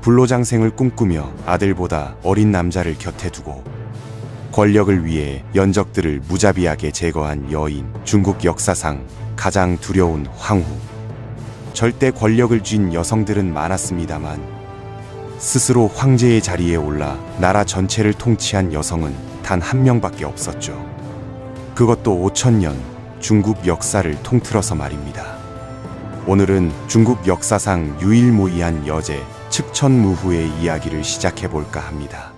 불로장생을 꿈꾸며 아들보다 어린 남자를 곁에 두고 권력을 위해 연적들을 무자비하게 제거한 여인, 중국 역사상 가장 두려운 황후. 절대 권력을 쥔 여성들은 많았습니다만 스스로 황제의 자리에 올라 나라 전체를 통치한 여성은 단 한 명밖에 없었죠. 그것도 5000년 중국 역사를 통틀어서 말입니다. 오늘은 중국 역사상 유일무이한 여제 측천무후의 이야기를 시작해볼까 합니다.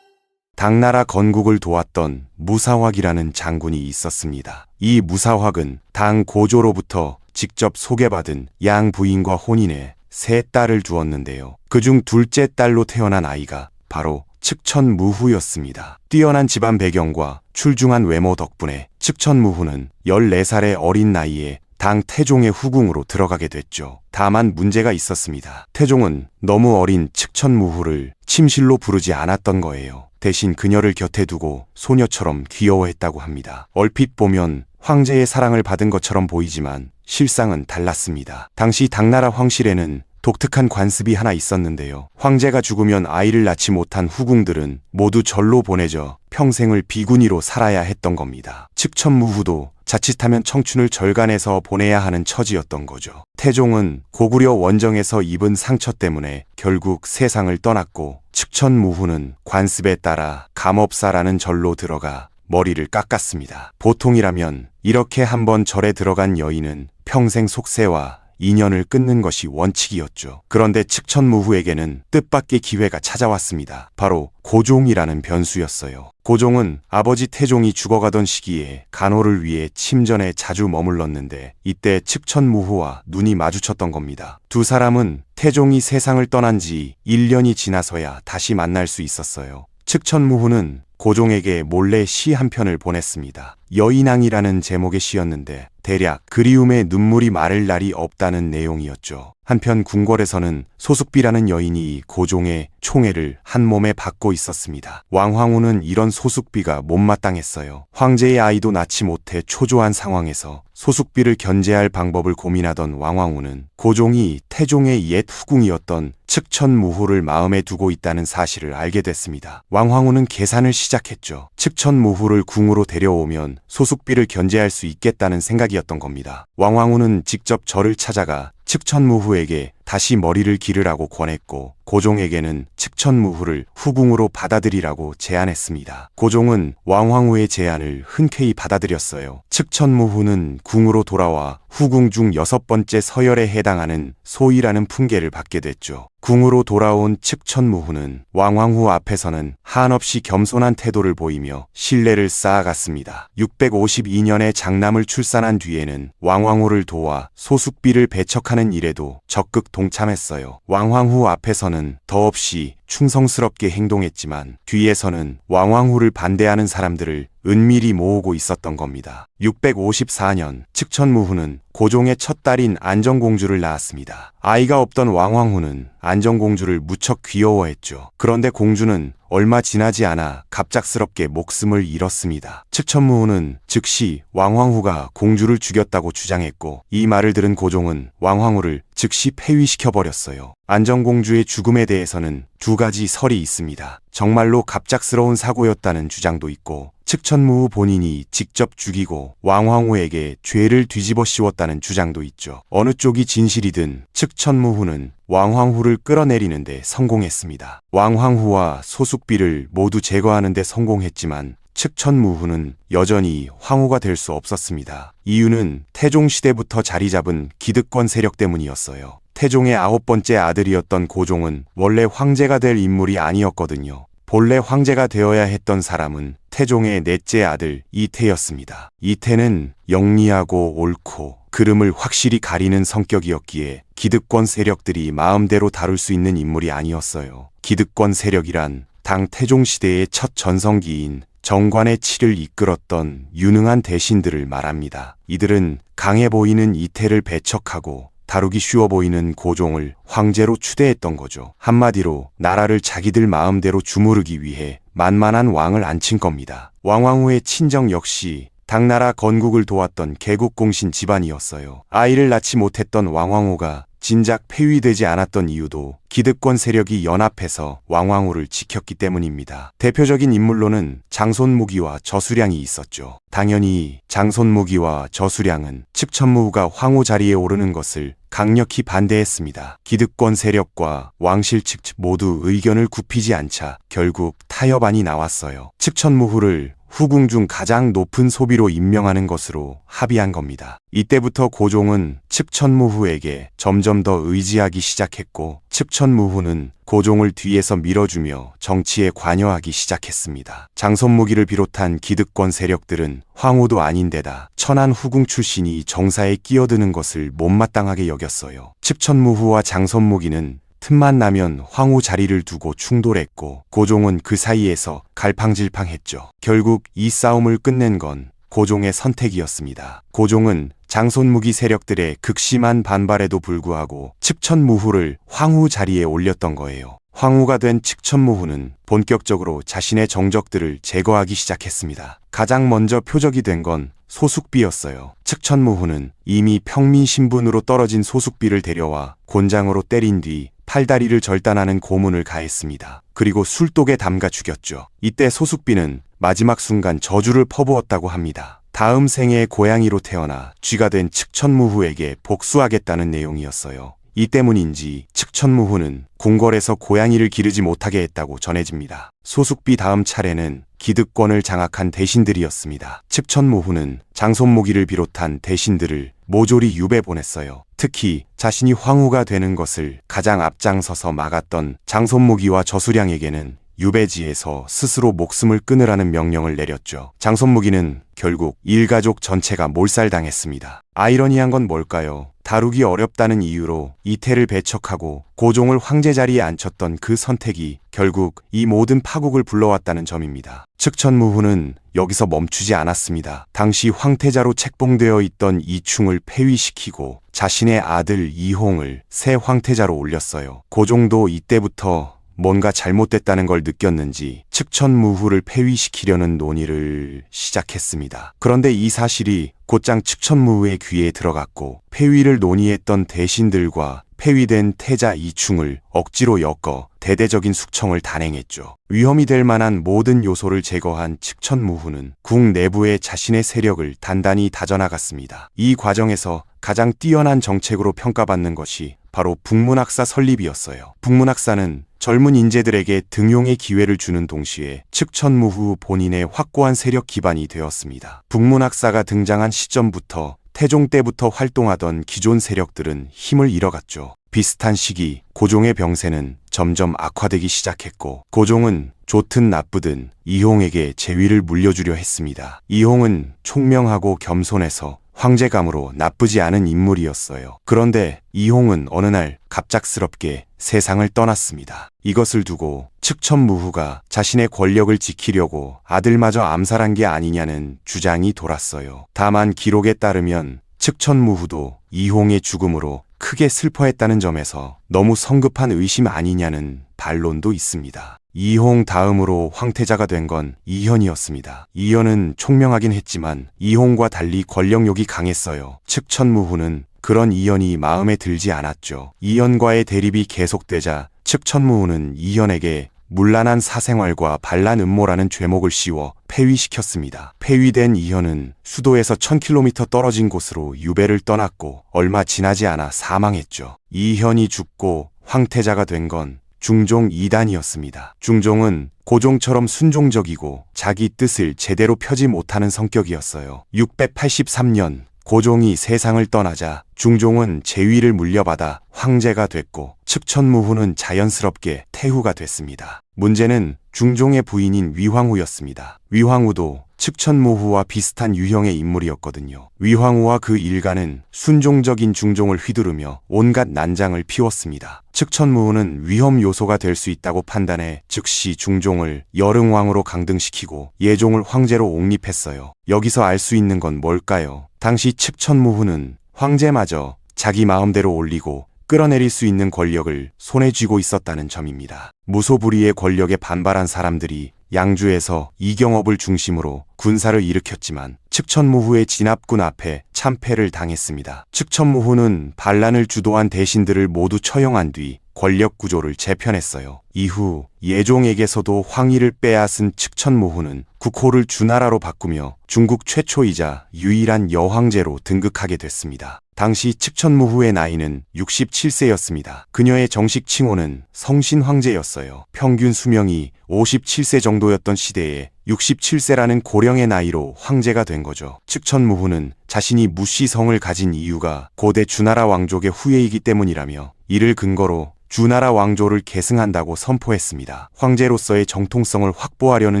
당나라 건국을 도왔던 무사확이라는 장군이 있었습니다. 이 무사확은 당 고조로부터 직접 소개받은 양 부인과 혼인해 세 딸을 두었는데요. 그중 둘째 딸로 태어난 아이가 바로 측천무후였습니다. 뛰어난 집안 배경과 출중한 외모 덕분에 측천무후는 14살의 어린 나이에 당 태종의 후궁으로 들어가게 됐죠. 다만 문제가 있었습니다. 태종은 너무 어린 측천무후를 침실로 부르지 않았던 거예요. 대신 그녀를 곁에 두고 소녀처럼 귀여워했다고 합니다. 얼핏 보면 황제의 사랑을 받은 것처럼 보이지만 실상은 달랐습니다. 당시 당나라 황실에는 독특한 관습이 하나 있었는데요. 황제가 죽으면 아이를 낳지 못한 후궁들은 모두 절로 보내져 평생을 비구니로 살아야 했던 겁니다. 측천무후도 자칫하면 청춘을 절간에서 보내야 하는 처지였던 거죠. 태종은 고구려 원정에서 입은 상처 때문에 결국 세상을 떠났고 측천무후는 관습에 따라 감업사라는 절로 들어가 머리를 깎았습니다. 보통이라면 이렇게 한번 절에 들어간 여인은 평생 속세와 인연을 끊는 것이 원칙이었죠. 그런데 측천무후에게는 뜻밖의 기회가 찾아왔습니다. 바로 고종이라는 변수였어요. 고종은 아버지 태종이 죽어가던 시기에 간호를 위해 침전에 자주 머물렀는데 이때 측천무후와 눈이 마주쳤던 겁니다. 두 사람은 태종이 세상을 떠난 지 1년이 지나서야 다시 만날 수 있었어요. 측천무후는 고종에게 몰래 시 한 편을 보냈습니다. 여인왕이라는 제목의 시였는데 대략 그리움에 눈물이 마를 날이 없다는 내용이었죠. 한편 궁궐에서는 소숙비라는 여인이 고종의 총애를 한 몸에 받고 있었습니다. 왕황후는 이런 소숙비가 못마땅했어요. 황제의 아이도 낳지 못해 초조한 상황에서 소숙비를 견제할 방법을 고민하던 왕황후는 고종이 태종의 옛 후궁이었던 측천무후를 마음에 두고 있다는 사실을 알게 됐습니다. 왕황후는 계산을 시작했죠. 측천무후를 궁으로 데려오면 소숙비를 견제할 수 있겠다는 생각이었던 겁니다. 왕황후는 직접 절을 찾아가 측천무후에게 다시 머리를 기르라고 권했고 고종에게는 측천무후를 후궁으로 받아들이라고 제안했습니다. 고종은 왕황후의 제안을 흔쾌히 받아들였어요. 측천무후는 궁으로 돌아와 후궁 중 6번째 서열에 해당하는 소위라는 품계를 받게 됐죠. 궁으로 돌아온 측천무후는 왕황후 앞에서는 한없이 겸손한 태도를 보이며 신뢰를 쌓아갔습니다. 652년에 장남을 출산한 뒤에는 왕황후를 도와 소숙비를 배척하는 일에도 적극 동참했어요. 왕황후 앞에서는 더없이 충성스럽게 행동했지만 뒤에서는 왕황후를 반대하는 사람들을 은밀히 모으고 있었던 겁니다. 654년 측천무후는 고종의 첫 딸인 안정공주를 낳았습니다. 아이가 없던 왕황후는 안정공주를 무척 귀여워했죠. 그런데 공주는 얼마 지나지 않아 갑작스럽게 목숨을 잃었습니다. 측천무후는 즉시 왕황후가 공주를 죽였다고 주장했고 이 말을 들은 고종은 왕황후를 즉시 폐위시켜버렸어요. 안정공주의 죽음에 대해서는 두 가지 설이 있습니다. 정말로 갑작스러운 사고였다는 주장도 있고 측천무후 본인이 직접 죽이고 왕황후에게 죄를 뒤집어 씌웠다는 주장도 있죠. 어느 쪽이 진실이든 측천무후는 왕황후를 끌어내리는 데 성공했습니다. 왕황후와 소숙비를 모두 제거하는 데 성공했지만 측천무후는 여전히 황후가 될 수 없었습니다. 이유는 태종 시대부터 자리 잡은 기득권 세력 때문이었어요. 태종의 9번째 아들이었던 고종은 원래 황제가 될 인물이 아니었거든요. 본래 황제가 되어야 했던 사람은 태종의 넷째 아들 이태였습니다. 이태는 영리하고 옳고 그름을 확실히 가리는 성격이었기에 기득권 세력들이 마음대로 다룰 수 있는 인물이 아니었어요. 기득권 세력이란 당 태종 시대의 첫 전성기인 정관의 치를 이끌었던 유능한 대신들을 말합니다. 이들은 강해 보이는 이태를 배척하고 다루기 쉬워 보이는 고종을 황제로 추대했던 거죠. 한마디로 나라를 자기들 마음대로 주무르기 위해 만만한 왕을 앉힌 겁니다. 왕황후의 친정 역시 당나라 건국을 도왔던 개국공신 집안이었어요. 아이를 낳지 못했던 왕황후가 진작 폐위되지 않았던 이유도 기득권 세력이 연합해서 왕황후를 지켰기 때문입니다. 대표적인 인물로는 장손무기와 저수량이 있었죠. 당연히 장손무기와 저수량은 측천무후가 황후 자리에 오르는 것을 강력히 반대했습니다. 기득권 세력과 왕실 측 모두 의견을 굽히지 않자 결국 타협안이 나왔어요. 측천무후를 후궁 중 가장 높은 소비로 임명하는 것으로 합의한 겁니다. 이때부터 고종은 측천무후에게 점점 더 의지하기 시작했고 측천무후는 고종을 뒤에서 밀어주며 정치에 관여하기 시작했습니다. 장손무기를 비롯한 기득권 세력들은 황후도 아닌데다 천한 후궁 출신이 정사에 끼어드는 것을 못마땅하게 여겼어요. 측천무후와 장손무기는 틈만 나면 황후 자리를 두고 충돌했고 고종은 그 사이에서 갈팡질팡했죠. 결국 이 싸움을 끝낸 건 고종의 선택이었습니다. 고종은 장손무기 세력들의 극심한 반발에도 불구하고 측천무후를 황후 자리에 올렸던 거예요. 황후가 된 측천무후는 본격적으로 자신의 정적들을 제거하기 시작했습니다. 가장 먼저 표적이 된 건 소숙비였어요. 측천무후는 이미 평민 신분으로 떨어진 소숙비를 데려와 곤장으로 때린 뒤 팔다리를 절단하는 고문을 가했습니다. 그리고 술독에 담가 죽였죠. 이때 소숙비는 마지막 순간 저주를 퍼부었다고 합니다. 다음 생에 고양이로 태어나 쥐가 된 측천무후에게 복수하겠다는 내용이었어요. 이 때문인지 측천무후는 궁궐에서 고양이를 기르지 못하게 했다고 전해집니다. 소숙비 다음 차례는 기득권을 장악한 대신들이었습니다. 측천무후는 장손무기를 비롯한 대신들을 모조리 유배 보냈어요. 특히 자신이 황후가 되는 것을 가장 앞장서서 막았던 장손무기와 저수량에게는 유배지에서 스스로 목숨을 끊으라는 명령을 내렸죠. 장손무기는 결국 일가족 전체가 몰살당했습니다. 아이러니한 건 뭘까요? 다루기 어렵다는 이유로 이태를 배척하고 고종을 황제 자리에 앉혔던 그 선택이 결국 이 모든 파국을 불러왔다는 점입니다. 측천무후는 여기서 멈추지 않았습니다. 당시 황태자로 책봉되어 있던 이충을 폐위시키고 자신의 아들 이홍을 새 황태자로 올렸어요. 고종도 이때부터 뭔가 잘못됐다는 걸 느꼈는지 측천무후를 폐위시키려는 논의를 시작했습니다. 그런데 이 사실이 곧장 측천무후의 귀에 들어갔고 폐위를 논의했던 대신들과 폐위된 태자 이충을 억지로 엮어 대대적인 숙청을 단행했죠. 위험이 될 만한 모든 요소를 제거한 측천무후는 궁 내부에 자신의 세력을 단단히 다져나갔습니다. 이 과정에서 가장 뛰어난 정책으로 평가받는 것이 바로 북문학사 설립이었어요. 북문학사는 젊은 인재들에게 등용의 기회를 주는 동시에 측천무후 본인의 확고한 세력 기반이 되었습니다. 북문학사가 등장한 시점부터 태종 때부터 활동하던 기존 세력들은 힘을 잃어갔죠. 비슷한 시기 고종의 병세는 점점 악화되기 시작했고 고종은 좋든 나쁘든 이홍에게 재위를 물려주려 했습니다. 이홍은 총명하고 겸손해서 황제감으로 나쁘지 않은 인물이었어요. 그런데 이홍은 어느 날 갑작스럽게 세상을 떠났습니다. 이것을 두고 측천무후가 자신의 권력을 지키려고 아들마저 암살한 게 아니냐는 주장이 돌았어요. 다만 기록에 따르면 측천무후도 이홍의 죽음으로 크게 슬퍼했다는 점에서 너무 성급한 의심 아니냐는 반론도 있습니다. 이홍 다음으로 황태자가 된 건 이현이었습니다. 이현은 총명하긴 했지만 이홍과 달리 권력욕이 강했어요. 측천무후는 그런 이현이 마음에 들지 않았죠. 이현과의 대립이 계속되자 측천무후는 이현에게 문란한 사생활과 반란 음모라는 죄목을 씌워 폐위시켰습니다. 폐위된 이현은 수도에서 1000km 떨어진 곳으로 유배를 떠났고 얼마 지나지 않아 사망했죠. 이현이 죽고 황태자가 된 건 중종 2단이었습니다. 중종은 고종처럼 순종적이고 자기 뜻을 제대로 펴지 못하는 성격이었어요. 683년 고종이 세상을 떠나자 중종은 재위를 물려받아 황제가 됐고 측천무후는 자연스럽게 태후가 됐습니다. 문제는 중종의 부인인 위황후였습니다. 위황후도 측천무후와 비슷한 유형의 인물이었거든요. 위황후와 그 일가는 순종적인 중종을 휘두르며 온갖 난장을 피웠습니다. 측천무후는 위험 요소가 될 수 있다고 판단해 즉시 중종을 열흥왕으로 강등시키고 예종을 황제로 옹립했어요. 여기서 알 수 있는 건 뭘까요? 당시 측천무후는 황제마저 자기 마음대로 올리고 끌어내릴 수 있는 권력을 손에 쥐고 있었다는 점입니다. 무소불위의 권력에 반발한 사람들이 양주에서 이경업을 중심으로 군사를 일으켰지만 측천무후의 진압군 앞에 참패를 당했습니다. 측천무후는 반란을 주도한 대신들을 모두 처형한 뒤 권력 구조를 재편했어요. 이후 예종에게서도 황위를 빼앗은 측천무후는 국호를 주나라로 바꾸며 중국 최초이자 유일한 여황제로 등극하게 됐습니다. 당시 측천무후의 나이는 67세였습니다. 그녀의 정식 칭호는 성신황제였어요. 평균 수명이 57세 정도였던 시대에 67세라는 고령의 나이로 황제가 된 거죠. 측천무후는 자신이 무시성을 가진 이유가 고대 주나라 왕족의 후예이기 때문이라며 이를 근거로 주나라 왕조를 계승한다고 선포했습니다. 황제로서의 정통성을 확보하려는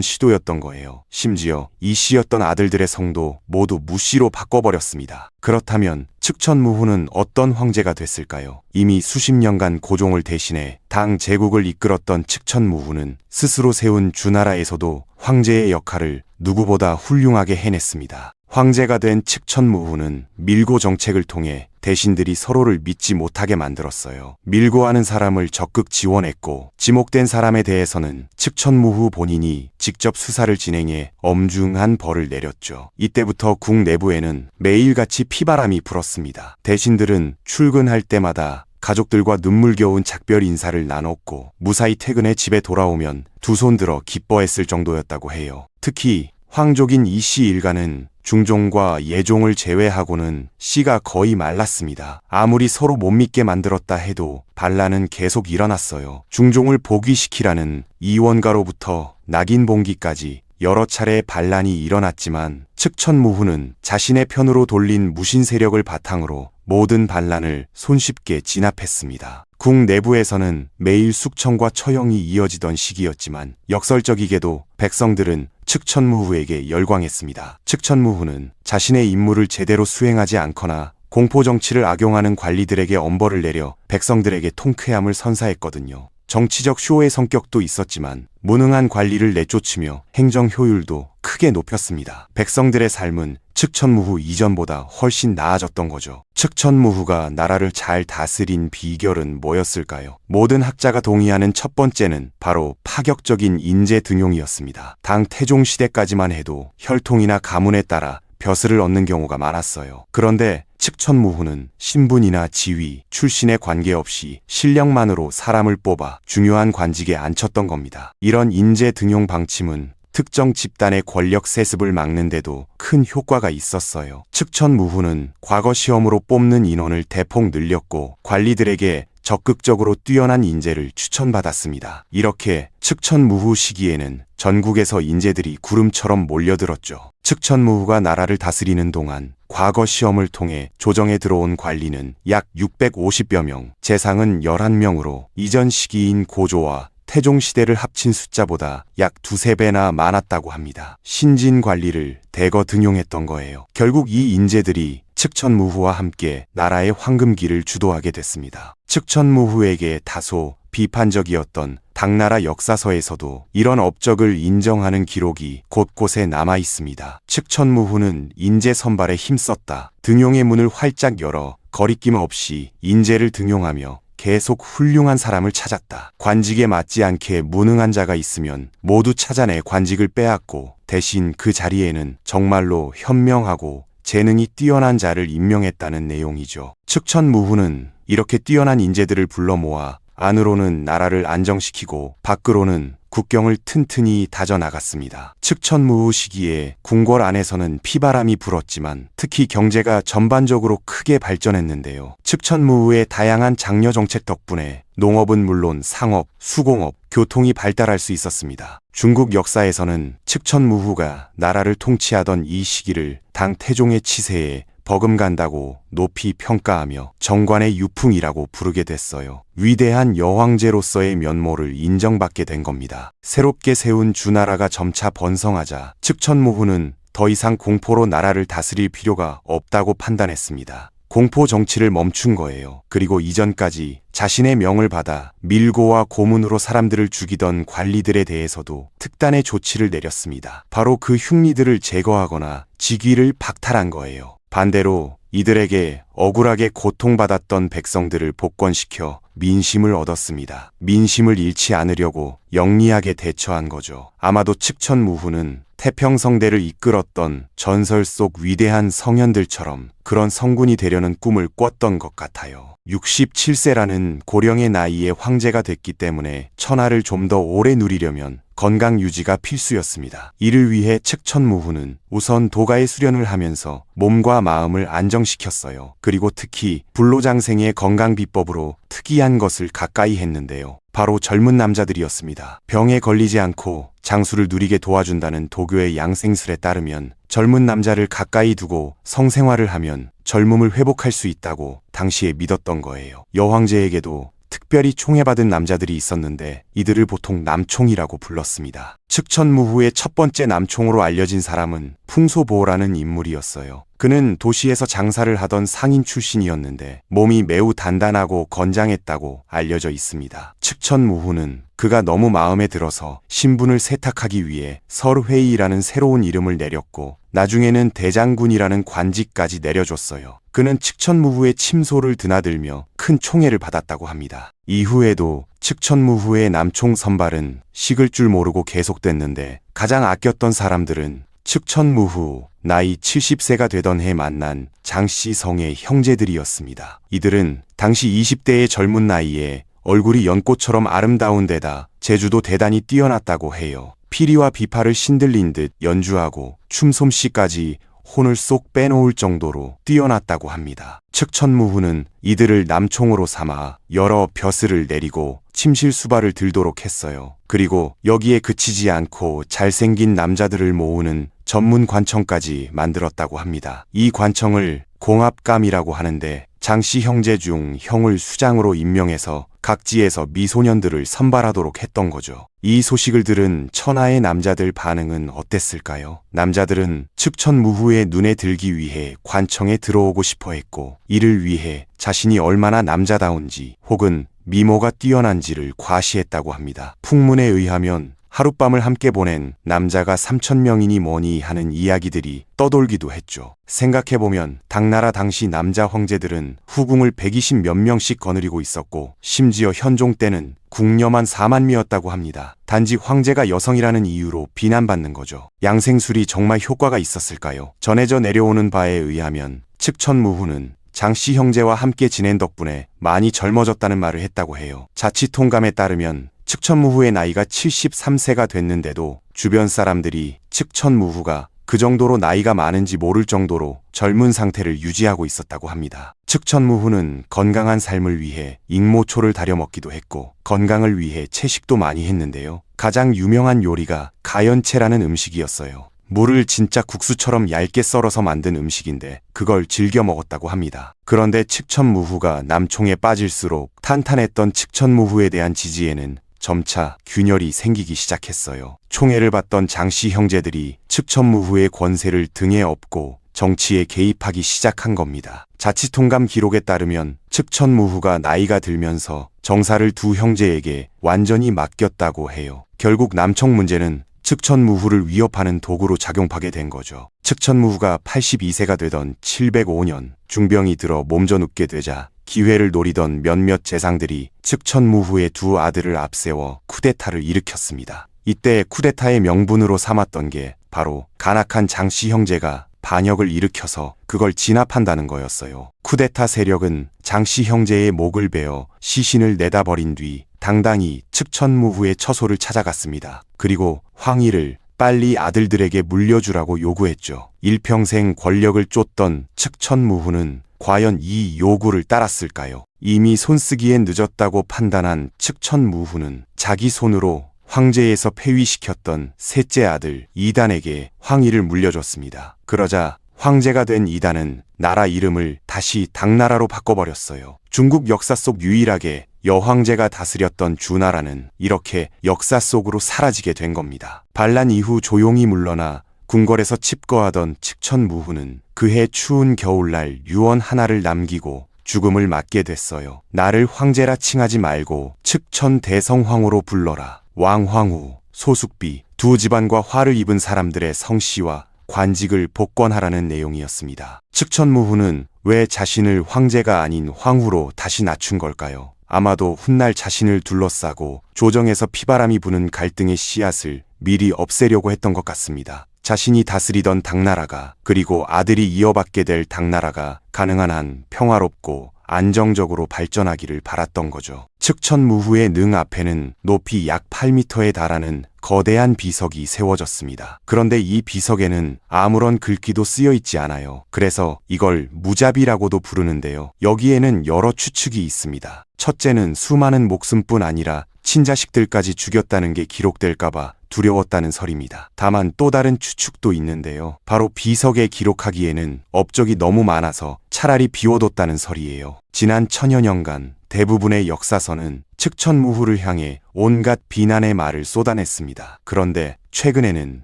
시도였던 거예요. 심지어 이씨였던 아들들의 성도 모두 무씨로 바꿔버렸습니다. 그렇다면 측천무후는 어떤 황제가 됐을까요? 이미 수십 년간 고종을 대신해 당 제국을 이끌었던 측천무후는 스스로 세운 주나라에서도 황제의 역할을 누구보다 훌륭하게 해냈습니다. 황제가 된 측천무후는 밀고 정책을 통해 대신들이 서로를 믿지 못하게 만들었어요. 밀고하는 사람을 적극 지원했고 지목된 사람에 대해서는 측천무후 본인이 직접 수사를 진행해 엄중한 벌을 내렸죠. 이때부터 궁 내부에는 매일같이 피바람이 불었습니다. 대신들은 출근할 때마다 가족들과 눈물겨운 작별 인사를 나눴고 무사히 퇴근해 집에 돌아오면 두 손 들어 기뻐했을 정도였다고 해요. 특히 황족인 이씨 일가는 중종과 예종을 제외하고는 씨가 거의 말랐습니다. 아무리 서로 못 믿게 만들었다 해도 반란은 계속 일어났어요. 중종을 복위시키라는 이원가로부터 낙인봉기까지 여러 차례 반란이 일어났지만 측천무후는 자신의 편으로 돌린 무신 세력을 바탕으로 모든 반란을 손쉽게 진압했습니다. 궁 내부에서는 매일 숙청과 처형이 이어지던 시기였지만 역설적이게도 백성들은 측천무후에게 열광했습니다. 측천무후는 자신의 임무를 제대로 수행하지 않거나 공포정치를 악용하는 관리들에게 엄벌을 내려 백성들에게 통쾌함을 선사했거든요. 정치적 쇼의 성격도 있었지만 무능한 관리를 내쫓으며 행정 효율도 크게 높였습니다. 백성들의 삶은 측천무후 이전보다 훨씬 나아졌던 거죠. 측천무후가 나라를 잘 다스린 비결은 뭐였을까요? 모든 학자가 동의하는 첫 번째는 바로 파격적인 인재 등용이었습니다. 당 태종 시대까지만 해도 혈통이나 가문에 따라 벼슬을 얻는 경우가 많았어요. 그런데 측천무후는 신분이나 지위, 출신에 관계없이 실력만으로 사람을 뽑아 중요한 관직에 앉혔던 겁니다. 이런 인재 등용 방침은 특정 집단의 권력 세습을 막는데도 큰 효과가 있었어요. 측천무후는 과거 시험으로 뽑는 인원을 대폭 늘렸고 관리들에게 적극적으로 뛰어난 인재를 추천받았습니다. 이렇게 측천무후 시기에는 전국에서 인재들이 구름처럼 몰려들었죠. 측천무후가 나라를 다스리는 동안 과거 시험을 통해 조정에 들어온 관리는 약 650여 명, 재상은 11명으로 이전 시기인 고조와 태종시대를 합친 숫자보다 약 두세 배나 많았다고 합니다. 신진 관리를 대거 등용했던 거예요. 결국 이 인재들이 측천무후와 함께 나라의 황금기를 주도하게 됐습니다. 측천무후에게 다소 비판적이었던 당나라 역사서에서도 이런 업적을 인정하는 기록이 곳곳에 남아 있습니다. 측천무후는 인재 선발에 힘썼다. 등용의 문을 활짝 열어 거리낌 없이 인재를 등용하며 계속 훌륭한 사람을 찾았다. 관직에 맞지 않게 무능한 자가 있으면 모두 찾아내 관직을 빼앗고 대신 그 자리에는 정말로 현명하고 재능이 뛰어난 자를 임명했다는 내용이죠. 측천무후는 이렇게 뛰어난 인재들을 불러 모아 안으로는 나라를 안정시키고 밖으로는 국경을 튼튼히 다져나갔습니다. 측천무후 시기에 궁궐 안에서는 피바람이 불었지만 특히 경제가 전반적으로 크게 발전했는데요. 측천무후의 다양한 장려 정책 덕분에 농업은 물론 상업, 수공업, 교통이 발달할 수 있었습니다. 중국 역사에서는 측천무후가 나라를 통치하던 이 시기를 당 태종의 치세에 버금간다고 높이 평가하며 정관의 유풍이라고 부르게 됐어요. 위대한 여황제로서의 면모를 인정받게 된 겁니다. 새롭게 세운 주나라가 점차 번성하자 측천무후는 더 이상 공포로 나라를 다스릴 필요가 없다고 판단했습니다. 공포 정치를 멈춘 거예요. 그리고 이전까지 자신의 명을 받아 밀고와 고문으로 사람들을 죽이던 관리들에 대해서도 특단의 조치를 내렸습니다. 바로 그 흉리들을 제거하거나 직위를 박탈한 거예요. 반대로 이들에게 억울하게 고통받았던 백성들을 복권시켜 민심을 얻었습니다. 민심을 잃지 않으려고 영리하게 대처한 거죠. 아마도 측천무후는 태평성대를 이끌었던 전설 속 위대한 성현들처럼 그런 성군이 되려는 꿈을 꿨던 것 같아요. 67세라는 고령의 나이에 황제가 됐기 때문에 천하를 좀 더 오래 누리려면 건강 유지가 필수였습니다. 이를 위해 측천무후는 우선 도가의 수련을 하면서 몸과 마음을 안정시켰어요. 그리고 특히 불로장생의 건강 비법으로 특이한 것을 가까이 했는데요. 바로 젊은 남자들이었습니다. 병에 걸리지 않고 장수를 누리게 도와준다는 도교의 양생술에 따르면 젊은 남자를 가까이 두고 성생활을 하면 젊음을 회복할 수 있다고 당시에 믿었던 거예요. 여황제에게도 특별히 총애받은 남자들이 있었는데 이들을 보통 남총이라고 불렀습니다. 측천무후의 첫 번째 남총으로 알려진 사람은 풍소보라는 인물이었어요. 그는 도시에서 장사를 하던 상인 출신이었는데 몸이 매우 단단하고 건장했다고 알려져 있습니다. 측천무후는 그가 너무 마음에 들어서 신분을 세탁하기 위해 설회의라는 새로운 이름을 내렸고 나중에는 대장군이라는 관직까지 내려줬어요. 그는 측천무후의 침소를 드나들며 큰 총애를 받았다고 합니다. 이후에도 측천무후의 남총 선발은 식을 줄 모르고 계속됐는데 가장 아꼈던 사람들은 측천무후 나이 70세가 되던 해 만난 장씨성의 형제들이었습니다. 이들은 당시 20대의 젊은 나이에 얼굴이 연꽃처럼 아름다운 데다 재주도 대단히 뛰어났다고 해요. 피리와 비파를 신들린 듯 연주하고 춤솜씨까지 혼을 쏙 빼놓을 정도로 뛰어났다고 합니다. 측천무후는 이들을 남총으로 삼아 여러 벼슬을 내리고 침실수발을 들도록 했어요. 그리고 여기에 그치지 않고 잘생긴 남자들을 모으는 전문 관청까지 만들었다고 합니다. 이 관청을 공합감이라고 하는데 장씨 형제 중 형을 수장으로 임명해서 각지에서 미소년들을 선발하도록 했던 거죠. 이 소식을 들은 천하의 남자들 반응은 어땠을까요? 남자들은 측천무후의 눈에 들기 위해 관청에 들어오고 싶어 했고 이를 위해 자신이 얼마나 남자다운지 혹은 미모가 뛰어난지를 과시했다고 합니다. 풍문에 의하면 하룻밤을 함께 보낸 남자가 3,000명이니 뭐니 하는 이야기들이 떠돌기도 했죠. 생각해보면 당나라 당시 남자 황제들은 후궁을 120몇 명씩 거느리고 있었고 심지어 현종 때는 궁녀만 4만미였다고 합니다. 단지 황제가 여성이라는 이유로 비난받는 거죠. 양생술이 정말 효과가 있었을까요? 전해져 내려오는 바에 의하면 측천무후는 장씨 형제와 함께 지낸 덕분에 많이 젊어졌다는 말을 했다고 해요. 자치통감에 따르면 측천무후의 나이가 73세가 됐는데도 주변 사람들이 측천무후가 그 정도로 나이가 많은지 모를 정도로 젊은 상태를 유지하고 있었다고 합니다. 측천무후는 건강한 삶을 위해 익모초를 다려 먹기도 했고 건강을 위해 채식도 많이 했는데요. 가장 유명한 요리가 가연채라는 음식이었어요. 물을 진짜 국수처럼 얇게 썰어서 만든 음식인데 그걸 즐겨 먹었다고 합니다. 그런데 측천무후가 남총에 빠질수록 탄탄했던 측천무후에 대한 지지에는 점차 균열이 생기기 시작했어요. 총애를 받던 장씨 형제들이 측천무후의 권세를 등에 업고 정치에 개입하기 시작한 겁니다. 자치통감 기록에 따르면 측천무후가 나이가 들면서 정사를 두 형제에게 완전히 맡겼다고 해요. 결국 남청 문제는 측천무후를 위협하는 도구로 작용하게 된 거죠. 측천무후가 82세가 되던 705년 중병이 들어 몸져눕게 되자 기회를 노리던 몇몇 재상들이 측천무후의 두 아들을 앞세워 쿠데타를 일으켰습니다. 이때 쿠데타의 명분으로 삼았던 게 바로 간악한 장씨 형제가 반역을 일으켜서 그걸 진압한다는 거였어요. 쿠데타 세력은 장씨 형제의 목을 베어 시신을 내다버린 뒤 당당히 측천무후의 처소를 찾아갔습니다. 그리고 황위를 빨리 아들들에게 물려주라고 요구했죠. 일평생 권력을 쫓던 측천무후는 과연 이 요구를 따랐을까요? 이미 손쓰기엔 늦었다고 판단한 측천무후는 자기 손으로 황제에서 폐위시켰던 셋째 아들 이단에게 황위를 물려줬습니다. 그러자 황제가 된 이단은 나라 이름을 다시 당나라로 바꿔버렸어요. 중국 역사 속 유일하게 여황제가 다스렸던 주나라는 이렇게 역사 속으로 사라지게 된 겁니다. 반란 이후 조용히 물러나 궁궐에서 칩거하던 측천무후는 그해 추운 겨울날 유언 하나를 남기고 죽음을 맞게 됐어요. 나를 황제라 칭하지 말고 측천대성황후로 불러라. 왕황후, 소숙비 두 집안과 화를 입은 사람들의 성씨와 관직을 복권하라는 내용이었습니다. 측천무후는 왜 자신을 황제가 아닌 황후로 다시 낮춘 걸까요? 아마도 훗날 자신을 둘러싸고 조정에서 피바람이 부는 갈등의 씨앗을 미리 없애려고 했던 것 같습니다. 자신이 다스리던 당나라가, 그리고 아들이 이어받게 될 당나라가 가능한 한 평화롭고 안정적으로 발전하기를 바랐던 거죠. 측천무후의 능 앞에는 높이 약 8m에 달하는 거대한 비석이 세워졌습니다. 그런데 이 비석에는 아무런 글귀도 쓰여 있지 않아요. 그래서 이걸 무자비라고도 부르는데요. 여기에는 여러 추측이 있습니다. 첫째는 수많은 목숨뿐 아니라 친자식들까지 죽였다는 게 기록될까봐 두려웠다는 설입니다. 다만 또 다른 추측도 있는데요. 바로 비석에 기록하기에는 업적이 너무 많아서 차라리 비워뒀다는 설이에요. 지난 천여 년간 대부분의 역사서는 측천무후를 향해 온갖 비난의 말을 쏟아냈습니다. 그런데 최근에는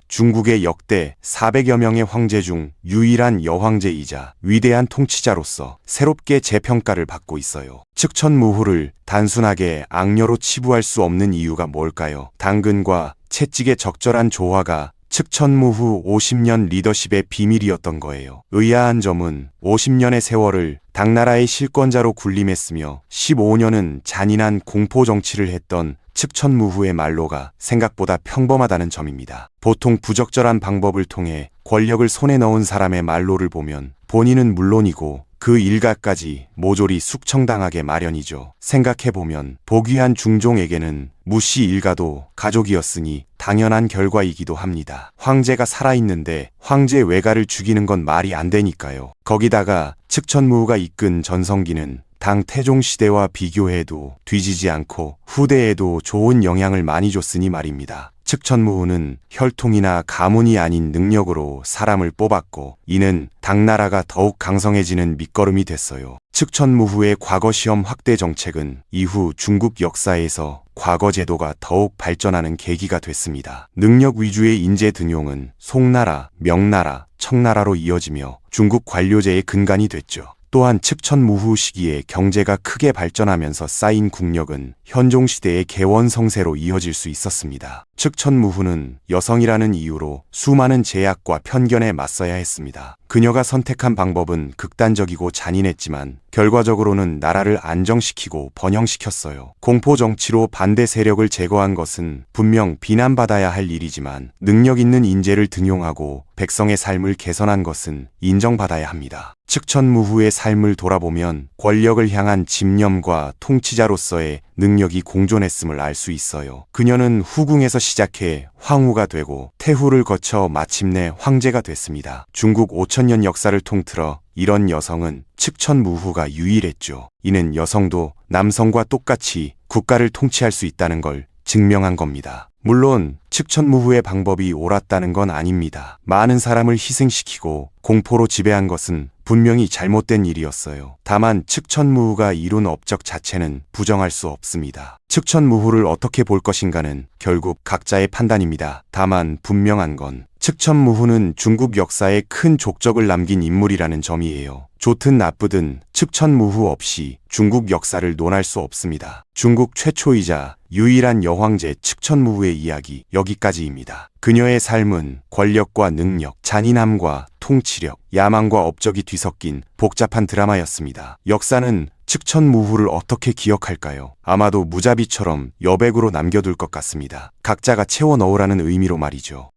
중국의 역대 400여 명의 황제 중 유일한 여황제이자 위대한 통치자로서 새롭게 재평가를 받고 있어요. 측천무후를 단순하게 악녀로 치부할 수 없는 이유가 뭘까요? 당근과 채찍의 적절한 조화가 측천무후 50년 리더십의 비밀이었던 거예요. 의아한 점은 50년의 세월을 당나라의 실권자로 군림했으며 15년은 잔인한 공포 정치를 했던 측천무후의 말로가 생각보다 평범하다는 점입니다. 보통 부적절한 방법을 통해 권력을 손에 넣은 사람의 말로를 보면 본인은 물론이고 그 일가까지 모조리 숙청당하게 마련이죠. 생각해보면 복위한 중종에게는 무씨 일가도 가족이었으니 당연한 결과이기도 합니다. 황제가 살아있는데 황제 외가를 죽이는 건 말이 안 되니까요. 거기다가 측천무후가 이끈 전성기는 당 태종시대와 비교해도 뒤지지 않고 후대에도 좋은 영향을 많이 줬으니 말입니다. 측천무후는 혈통이나 가문이 아닌 능력으로 사람을 뽑았고 이는 당나라가 더욱 강성해지는 밑거름이 됐어요. 측천무후의 과거시험 확대 정책은 이후 중국 역사에서 과거 제도가 더욱 발전하는 계기가 됐습니다. 능력 위주의 인재 등용은 송나라, 명나라, 청나라로 이어지며 중국 관료제의 근간이 됐죠. 또한 측천무후 시기에 경제가 크게 발전하면서 쌓인 국력은 현종시대의 개원성세로 이어질 수 있었습니다. 측천무후는 여성이라는 이유로 수많은 제약과 편견에 맞서야 했습니다. 그녀가 선택한 방법은 극단적이고 잔인했지만 결과적으로는 나라를 안정시키고 번영시켰어요. 공포 정치로 반대 세력을 제거한 것은 분명 비난받아야 할 일이지만 능력 있는 인재를 등용하고 백성의 삶을 개선한 것은 인정받아야 합니다. 측천무후의 삶을 돌아보면 권력을 향한 집념과 통치자로서의 능력이 공존했음을 알 수 있어요. 그녀는 후궁에서 시작해 황후가 되고 태후를 거쳐 마침내 황제가 됐습니다. 중국 5000년 역사를 통틀어 이런 여성은 측천무후가 유일했죠. 이는 여성도 남성과 똑같이 국가를 통치할 수 있다는 걸 증명한 겁니다. 물론 측천무후의 방법이 옳았다는 건 아닙니다. 많은 사람을 희생시키고 공포로 지배한 것은 분명히 잘못된 일이었어요. 다만 측천무후가 이룬 업적 자체는 부정할 수 없습니다. 측천무후를 어떻게 볼 것인가는 결국 각자의 판단입니다. 다만 분명한 건 측천무후는 중국 역사에 큰 족적을 남긴 인물이라는 점이에요. 좋든 나쁘든 측천무후 없이 중국 역사를 논할 수 없습니다. 중국 최초이자 유일한 여황제 측천무후의 이야기 여기까지입니다. 그녀의 삶은 권력과 능력, 잔인함과 통치력, 야망과 업적이 뒤섞인 복잡한 드라마였습니다. 역사는 측천무후를 어떻게 기억할까요? 아마도 무자비처럼 여백으로 남겨둘 것 같습니다. 각자가 채워 넣으라는 의미로 말이죠.